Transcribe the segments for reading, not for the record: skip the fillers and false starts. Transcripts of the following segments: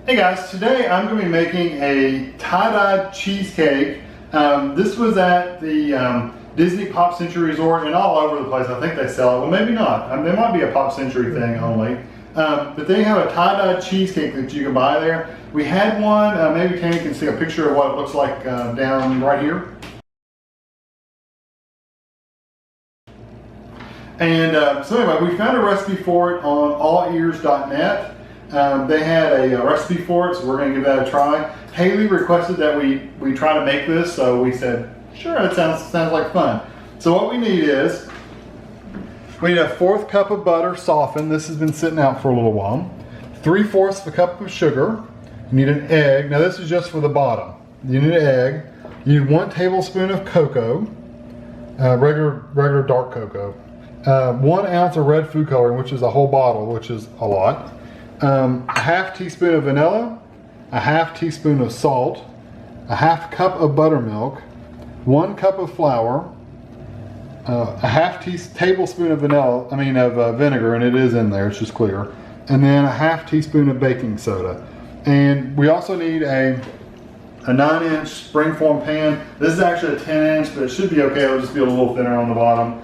Hey guys, today I'm going to be making a tie-dye cheesecake. This was at the Disney Pop Century Resort and all over the place. I think they sell it. Well, maybe not. There might be a Pop Century thing only. But they have a tie-dye cheesecake that you can buy there. We had one. Maybe Tammy can see a picture of what it looks like down right here. And so anyway, we found a recipe for it on allears.net. They had a recipe for it, so we're going to give that a try. Haley requested that we try to make this, so we said, sure, that sounds like fun. So what we need is, we need a 1/4 cup of butter softened. This has been sitting out for a little while. 3/4 of a cup of sugar. You need an egg. Now this is just for the bottom. You need an egg. You need 1 tablespoon of cocoa, regular dark cocoa. 1 ounce of red food coloring, which is a whole bottle, which is a lot. A 1/2 teaspoon of vanilla, a 1/2 teaspoon of salt, a 1/2 cup of buttermilk, 1 cup of flour, a 1/2 tablespoon of vinegar, and it is in there, it's just clear, and then a 1/2 teaspoon of baking soda. And we also need a 9-inch springform pan. This is actually a 10-inch, but it should be okay. It'll just be a little thinner on the bottom.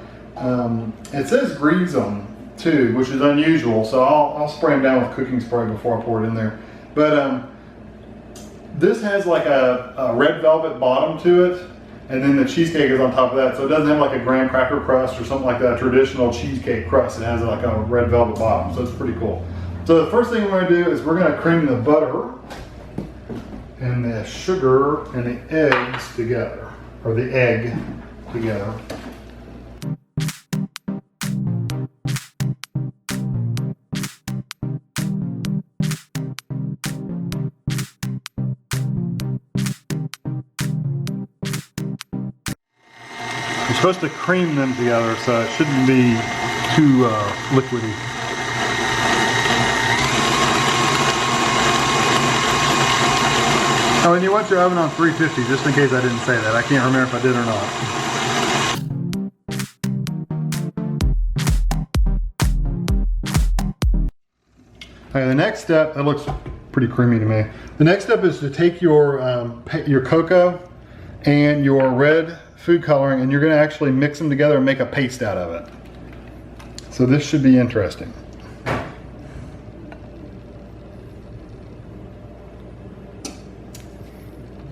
It says grease them too, which is unusual, so I'll spray them down with cooking spray before I pour it in there. But this has like a red velvet bottom to it, and then the cheesecake is on top of that, so it doesn't have like a graham cracker crust or something like that, a traditional cheesecake crust. It has like a red velvet bottom, so it's pretty cool. So the first thing we're going to do is we're going to cream the butter and the sugar and the eggs together, or the egg together. You're supposed to cream them together, so it shouldn't be too liquidy. Oh, and you want your oven on 350, just in case I didn't say that. I can't remember if I did or not. Okay, the next step, that looks pretty creamy to me. The next step is to take your cocoa and your red food coloring, and you're going to actually mix them together and make a paste out of it. So this should be interesting.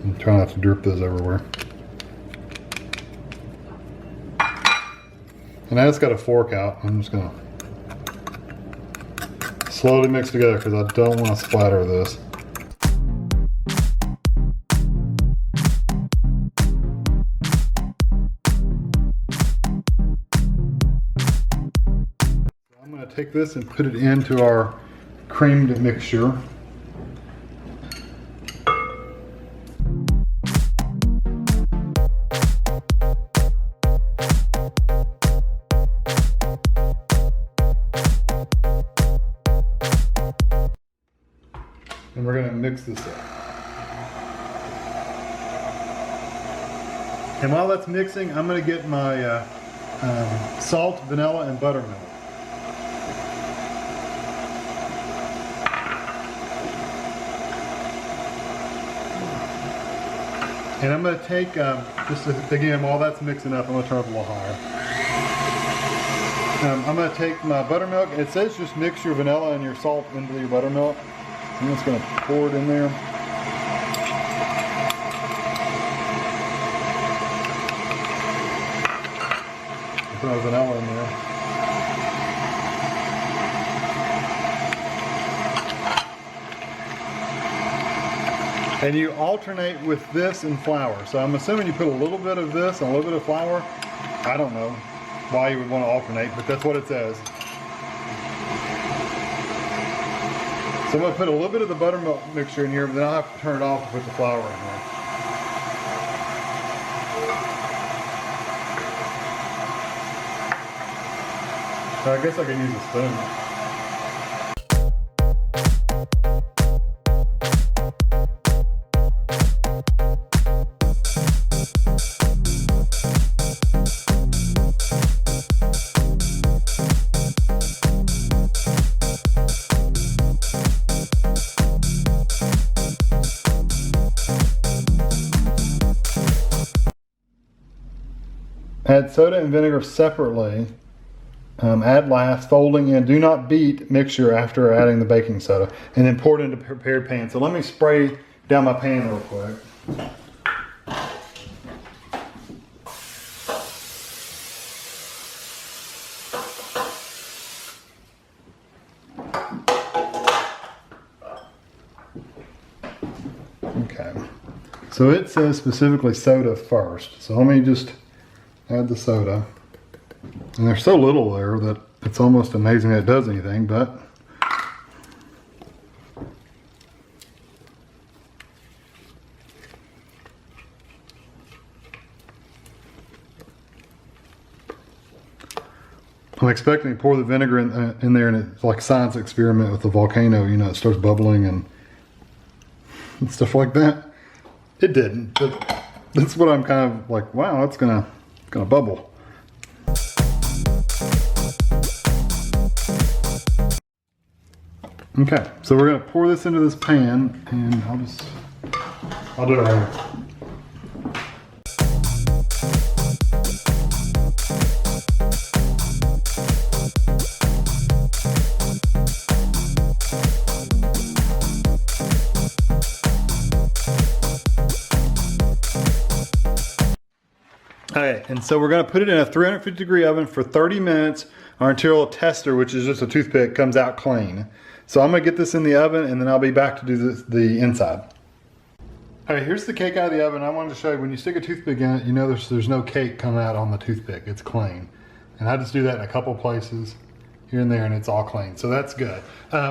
I'm trying not to drip those everywhere. And I just got a fork out. I'm just going to slowly mix together because I don't want to splatter this. Take this and put it into our creamed mixture. And we're going to mix this up. And while that's mixing, I'm going to get my salt, vanilla, and buttermilk. And I'm going to take, again, while that's mixing up, I'm going to turn it up a little higher. I'm going to take my buttermilk. It says just mix your vanilla and your salt into your buttermilk. I'm just going to pour it in there. Put my vanilla in there. And you alternate with this and flour. So I'm assuming you put a little bit of this and a little bit of flour. I don't know why you would want to alternate, but that's what it says. So I'm going to put a little bit of the buttermilk mixture in here, but then I'll have to turn it off and put the flour in there. So I guess I can use a spoon. Add soda and vinegar separately. Add last, folding in. Do not beat mixture after adding the baking soda. And then pour it into prepared pan. So let me spray down my pan real quick. Okay. So it says specifically soda first. So let me just add the soda. And there's so little there that it's almost amazing that it does anything, but I'm expecting to pour the vinegar in there, and it's like a science experiment with the volcano, you know, it starts bubbling and stuff like that. It didn't, but that's what I'm kind of like, wow, it's gonna bubble. Okay, so we're gonna pour this into this pan, and I'll do it right here. Okay, and so we're going to put it in a 350 degree oven for 30 minutes until a tester, which is just a toothpick, comes out clean. So I'm going to get this in the oven, and then I'll be back to do the inside. Alright, here's the cake out of the oven. I wanted to show you, when you stick a toothpick in it, you know there's no cake coming out on the toothpick. It's clean. And I just do that in a couple places here and there, and it's all clean. So that's good.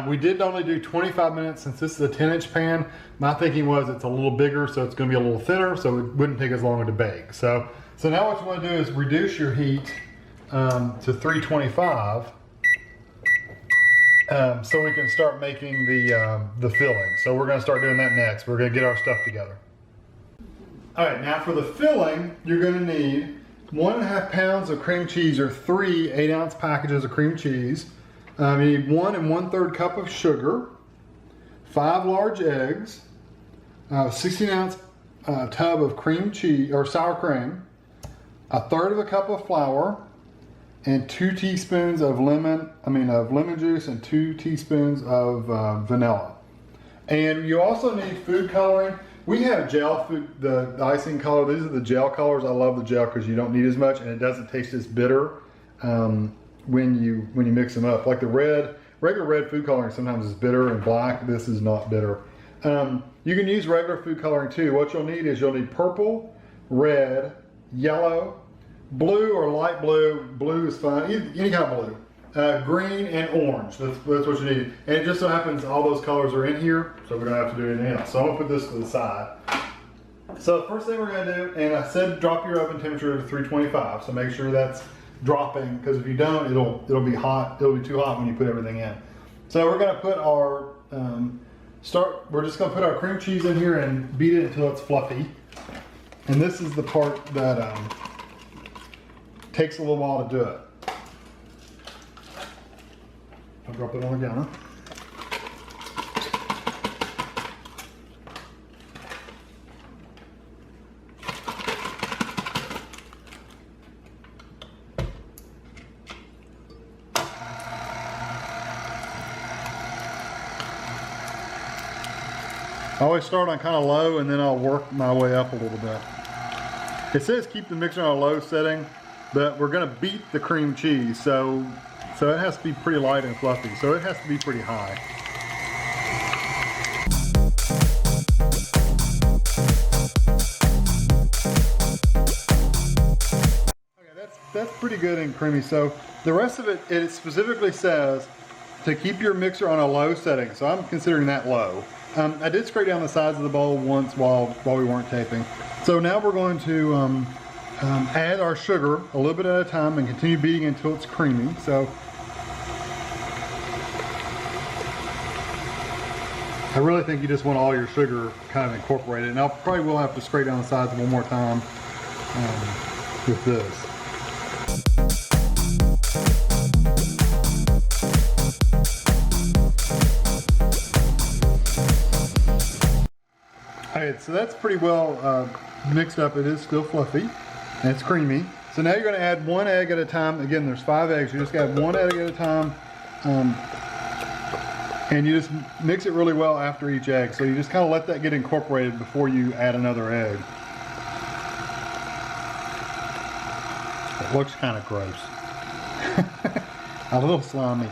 We did only do 25 minutes since this is a 10-inch pan. My thinking was it's a little bigger, so it's going to be a little thinner, so it wouldn't take as long to bake. So now what you want to do is reduce your heat to 325, so we can start making the filling. So we're going to start doing that next. We're going to get our stuff together. All right, now for the filling, you're going to need 1.5 pounds of cream cheese, or 3 8-ounce packages of cream cheese. You need 1 1/3 cup of sugar, 5 large eggs, 16-ounce tub of cream cheese or sour cream, 1/3 cup of flour, and 2 teaspoons of lemon juice, and 2 teaspoons of vanilla. And you also need food coloring. We have gel food, the icing color. These are the gel colors. I love the gel because you don't need as much, and it doesn't taste as bitter when you mix them up. Like the regular red food coloring sometimes is bitter and black. This is not bitter. You can use regular food coloring too. What you'll need is purple, red, yellow, blue or light blue. Blue is fine, any kind of blue. Green and orange, that's what you need. And it just so happens all those colors are in here, so we don't have to do anything else. So I'm gonna put this to the side. So the first thing we're gonna do, and I said drop your oven temperature to 325, so make sure that's dropping, because if you don't, it'll be hot. It'll be too hot when you put everything in. So we're gonna put our, we're just gonna put our cream cheese in here and beat it until it's fluffy. And this is the part that takes a little while to do it. I'll drop it on the counter. I always start on kind of low, and then I'll work my way up a little bit. It says keep the mixer on a low setting, but we're going to beat the cream cheese, so it has to be pretty light and fluffy, so it has to be pretty high. Okay, that's pretty good and creamy. So the rest of it specifically says to keep your mixer on a low setting, so I'm considering that low. I did scrape down the sides of the bowl once while we weren't taping. So now we're going to add our sugar a little bit at a time and continue beating until it's creamy. So I really think you just want all your sugar kind of incorporated, and I probably will have to scrape down the sides one more time with this. Alright, so that's pretty well mixed up. It is still fluffy and it's creamy. So now you're going to add 1 egg at a time. Again, there's 5 eggs. You just got 1 egg at a time. And you just mix it really well after each egg. So you just kind of let that get incorporated before you add another egg. It looks kind of gross. A little slimy.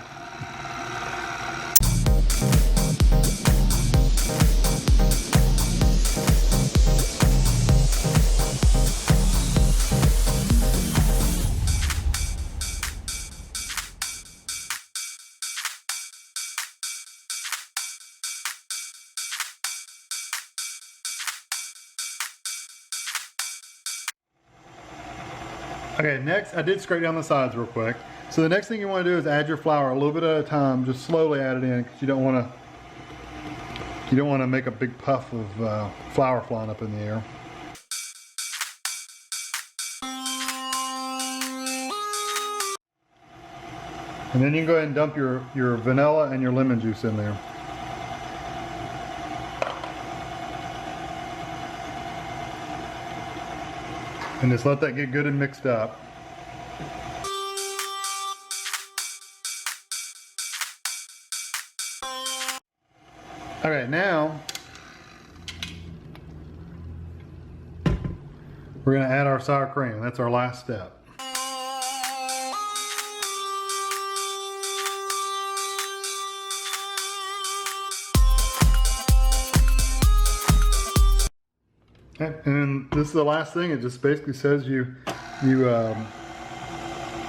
Okay, next I did scrape down the sides real quick. So the next thing you want to do is add your flour a little bit at a time. Just slowly add it in because you don't want to make a big puff of flour flying up in the air. And then you can go ahead and dump your vanilla and your lemon juice in there. And just let that get good and mixed up. Okay, now we're going to add our sour cream. That's our last step. Okay, and this is the last thing. It just basically says you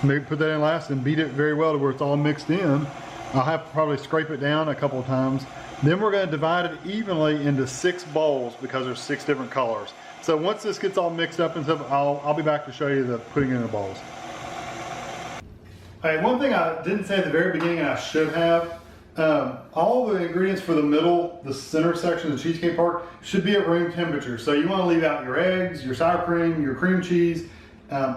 maybe put that in last and beat it very well to where it's all mixed in. I'll have to probably scrape it down a couple of times. Then we're going to divide it evenly into 6 bowls because there's 6 different colors. So once this gets all mixed up and stuff, I'll be back to show you the putting it in the bowls. All right, one thing I didn't say at the very beginning and I should have, all the ingredients for the middle, the center section of the cheesecake part should be at room temperature. So you want to leave out your eggs, your sour cream, your cream cheese.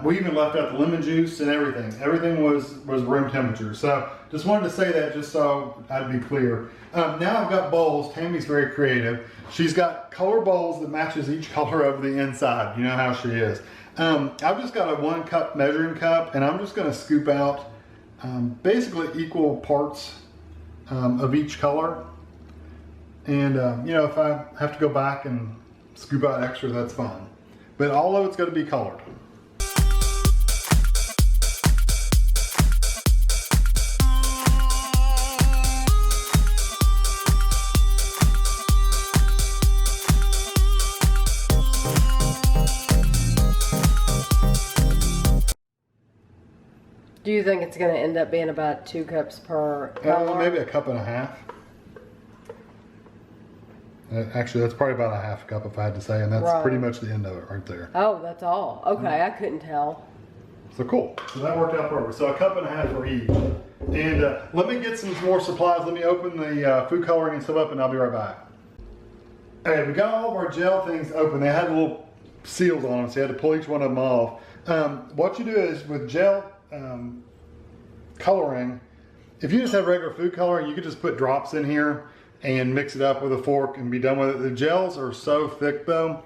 We even left out the lemon juice and everything. Everything was room temperature. So just wanted to say that just so I'd be clear. Now I've got bowls. Tammy's very creative. She's got color bowls that matches each color over the inside. You know how she is. I've just got a 1 cup measuring cup and I'm just going to scoop out basically equal parts of each color. And you know, if I have to go back and scoop out extra, that's fine. But all of it's going to be colored. Do you think it's going to end up being about 2 cups per color? Maybe a cup and a half. Actually, that's probably about a half cup if I had to say, and that's pretty much the end of it right there. Oh, that's all. Okay, I couldn't tell. So cool. So that worked out perfect. So a cup and a half for each. And let me get some more supplies. Let me open the food coloring and stuff up, and I'll be right back. Okay, we got all of our gel things open. They had little seals on them, so you had to pull each one of them off. What you do is with gel coloring, if you just have regular food coloring, you could just put drops in here and mix it up with a fork and be done with it. The gels are so thick though.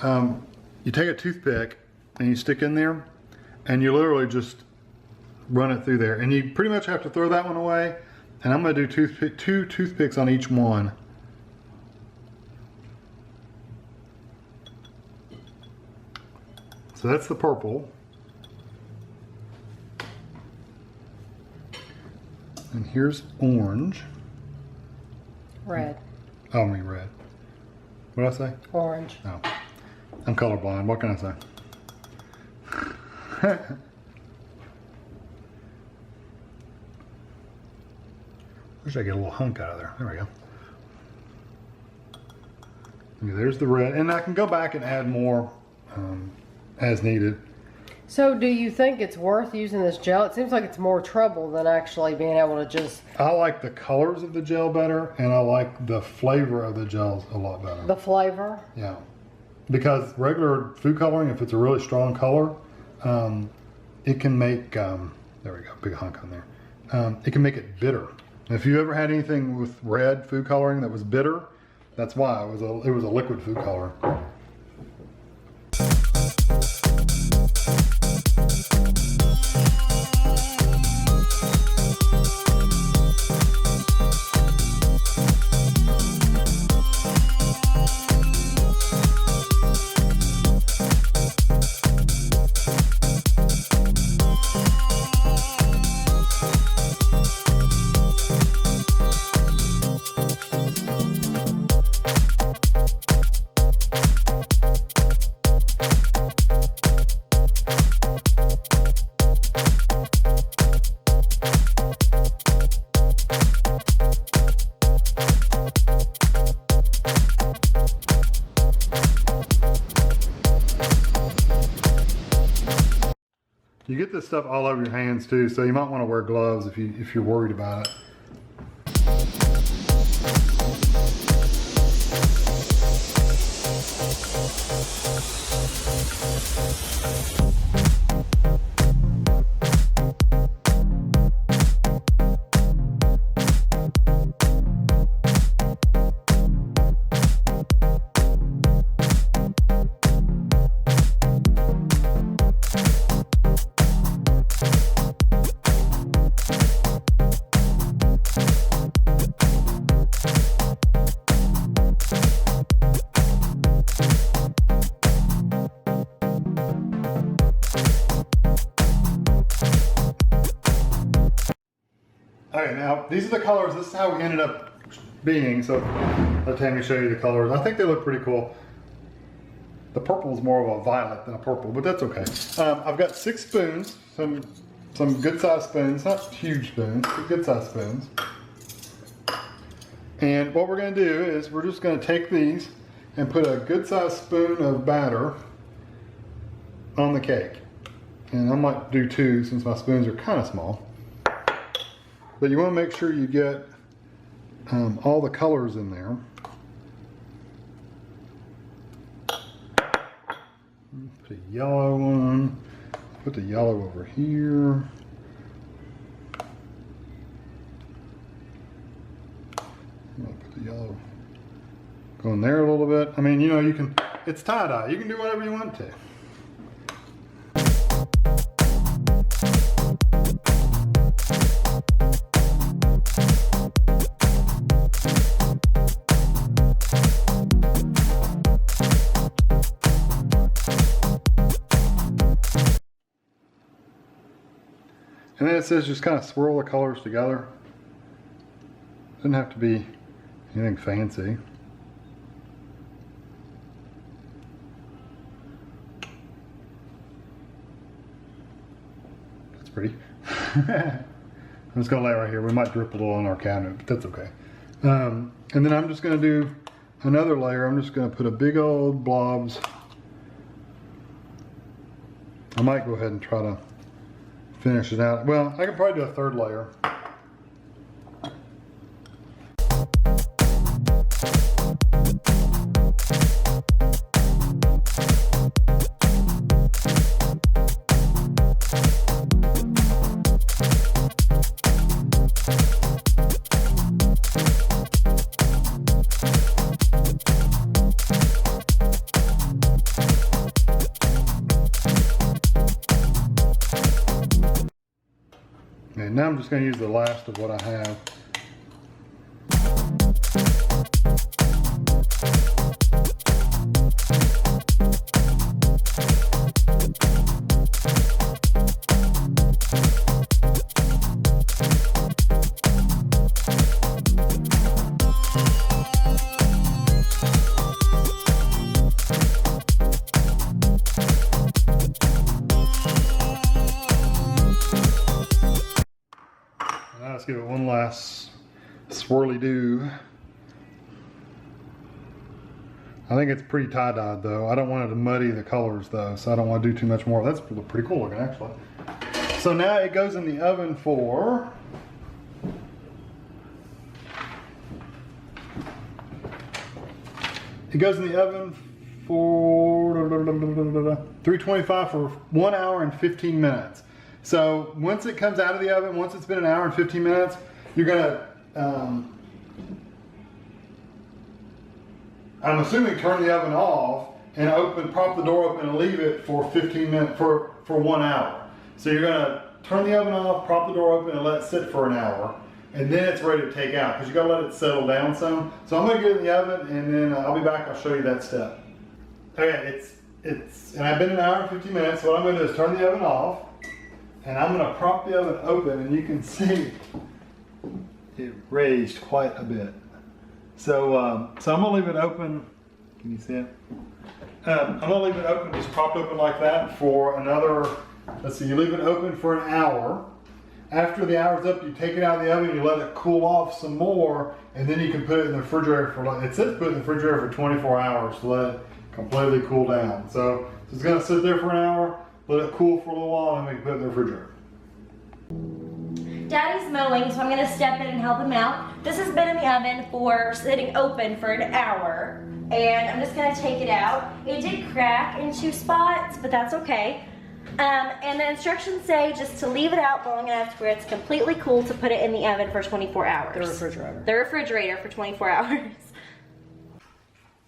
You take a toothpick and you stick in there and you literally just run it through there, and you pretty much have to throw that one away. And I'm going to do 2 toothpicks on each one. So that's the purple. And here's orange. Red. Oh, I mean red. What did I say? Orange. No. I'm colorblind. What can I say? Wish I get a little hunk out of there. There we go. Okay, there's the red. And I can go back and add more as needed. So do you think it's worth using this gel? It seems like it's more trouble than actually being able to just... I like the colors of the gel better, and I like the flavor of the gels a lot better. The flavor? Yeah. Because regular food coloring, if it's a really strong color, it can make, there we go, big hunk on there. It can make it bitter. If you ever had anything with red food coloring that was bitter, that's why it was a liquid food color. get this stuff all over your hands too, so you might want to wear gloves if you're worried about it. Okay, now these are the colors. This is how we ended up being. So let Tammy show you the colors. I think they look pretty cool. The purple is more of a violet than a purple, but that's okay. I've got 6 spoons, some good sized spoons, not huge spoons, but good sized spoons. And what we're going to do is we're just going to take these and put a good sized spoon of batter on the cake. And I might do 2 since my spoons are kind of small. But you want to make sure you get all the colors in there. Put a yellow one. Put the yellow over here. I'll put the yellow go in there a little bit. I mean, you know, you can, it's tie-dye. You can do whatever you want to. And then it says just kind of swirl the colors together. Doesn't have to be anything fancy. That's pretty. I'm just gonna lay it right here. We might drip a little on our cabinet, but that's okay. And then I'm just gonna do another layer. I'm just gonna put a big old blobs. I might go ahead and try to finish it out. Well, I could probably do a 3rd layer. And now I'm just going to use the last of what I have. Let's give it one last swirly do. I think it's pretty tie-dyed though. I don't want it to muddy the colors though, so I don't want to do too much more. That's pretty cool looking actually. So now it goes in the oven for It goes in the oven for 325 for 1 hour and 15 minutes. So once it comes out of the oven, once it's been an hour and 15 minutes, you're gonna, I'm assuming turn the oven off and prop the door open and leave it for 15 minutes, for 1 hour. So you're gonna turn the oven off, prop the door open and let it sit for an hour. And then it's ready to take out because you gotta let it settle down some. So I'm gonna get it in the oven and then I'll be back, I'll show you that step. Okay, and I've been an hour and 50 minutes. So what I'm gonna do is turn the oven off and I'm gonna prop the oven open and you can see it raised quite a bit. So, I'm gonna leave it open. Can you see it? I'm gonna leave it open, just propped open like that for another, let's see, you leave it open for an hour. After the hour's up, you take it out of the oven, you let it cool off some more, and then you can put it in the refrigerator for, it says put it in the refrigerator for 24 hours to let it completely cool down. So it's gonna sit there for an hour. let it cool for a little while, and we can put it in the refrigerator. Daddy's mowing, so I'm gonna step in and help him out. This has been in the oven sitting open for an hour, and I'm just gonna take it out. It did crack in 2 spots, but that's okay. And the instructions say just to leave it out long enough to where it's completely cool to put it in the oven for 24 hours. The refrigerator. The refrigerator for 24 hours.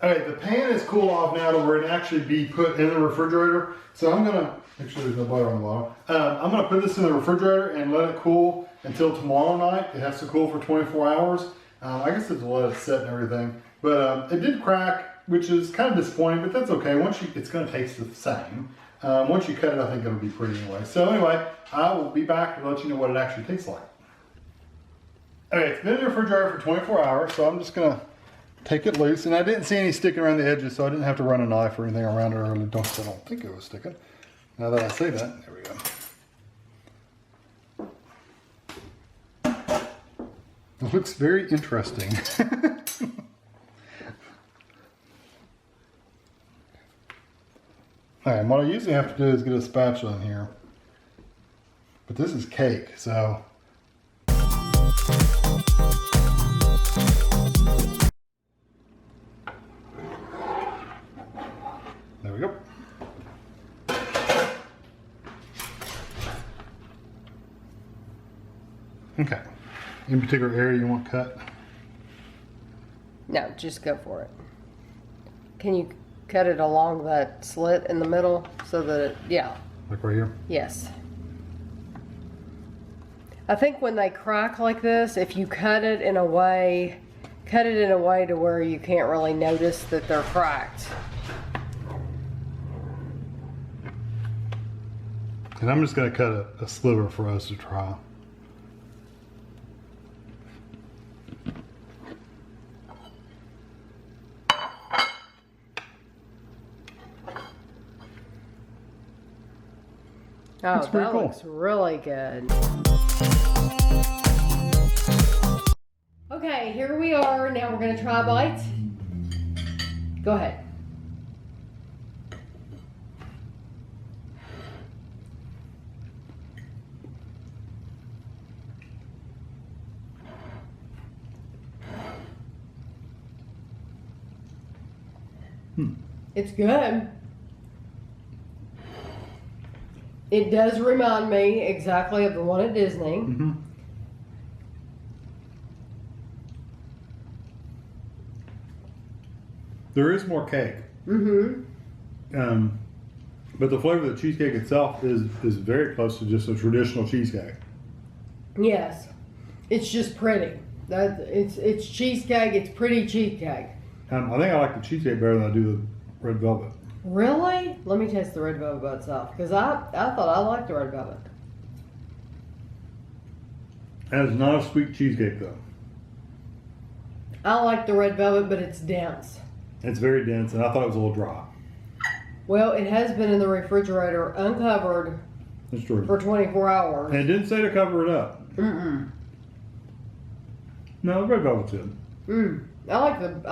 Okay, the pan is cooled off now to where it actually be put in the refrigerator. So I'm gonna, make sure there's no butter on the bottom. I'm gonna put this in the refrigerator and let it cool until tomorrow night. It has to cool for 24 hours. I guess it's let it set and everything. But it did crack, which is kind of disappointing, but that's okay. It's gonna taste the same. Once you cut it, I think it'll be pretty anyway. So anyway, I will be back to let you know what it actually tastes like. Okay, it's been in the refrigerator for 24 hours, so I'm just gonna take it loose. And I didn't see any sticking around the edges, so I didn't have to run a knife or anything around it. I don't think it was sticking. Now that I say that, there we go. It looks very interesting. Alright, what I usually have to do is get a spatula in here. But this is cake, so. There we go. Okay. In particular area you want cut? No, just go for it. Can you cut it along that slit in the middle so that yeah. Like right here? Yes. I think when they crack like this, if you cut it in a way to where you can't really notice that they're cracked. And I'm just going to cut a sliver for us to try. Oh, That's pretty that cool. looks really good. Okay, here we are. Now we're going to try a bite. Go ahead. It's good. It does remind me exactly of the one at Disney. Mm-hmm. There is more cake. Mm-hmm. But the flavor of the cheesecake itself is very close to just a traditional cheesecake. Yes. It's just pretty. It's cheesecake. It's pretty cheesecake. I think I like the cheesecake better than I do the red velvet. Really? Let me taste the red velvet by itself, because I thought I liked the red velvet. That is not a sweet cheesecake though. I like the red velvet, but it's dense. It's very dense, and I thought it was a little dry. Well, it has been in the refrigerator uncovered That's true. for 24 hours. And it didn't say to cover it up. Mm-mm. No, the red velvet's good. I like both.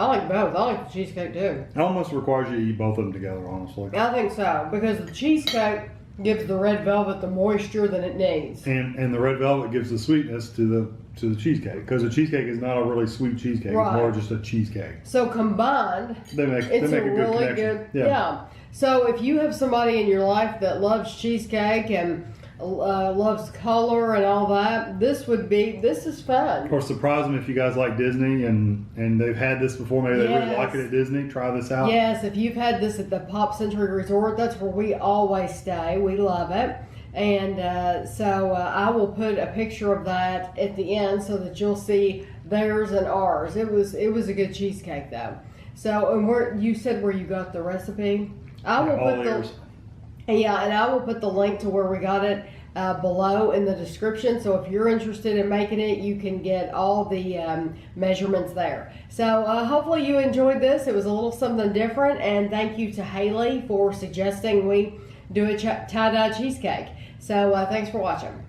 I like the cheesecake too. It almost requires you to eat both of them together, honestly. I think so, because the cheesecake gives the red velvet the moisture that it needs. And the red velvet gives the sweetness to the cheesecake, because the cheesecake is not a really sweet cheesecake. Right. It's more just a cheesecake. So combined, They make it's a a good really connection. good. Yeah. So if you have somebody in your life that loves cheesecake and loves color and all that, this is fun. Or surprise them if you guys like Disney and they've had this before. Maybe they really Yes. like it at Disney. Try this out. Yes, if you've had this at the Pop Century Resort, that's where we always stay. We love it. And so I will put a picture of that at the end so that you'll see theirs and ours. It was a good cheesecake though. So, and you said where you got the recipe? I will all put layers. Yeah, and I will put the link to where we got it below in the description. So if you're interested in making it, you can get all the measurements there. So hopefully you enjoyed this. It was a little something different. And thank you to Haley for suggesting we do a tie-dye cheesecake. So thanks for watching.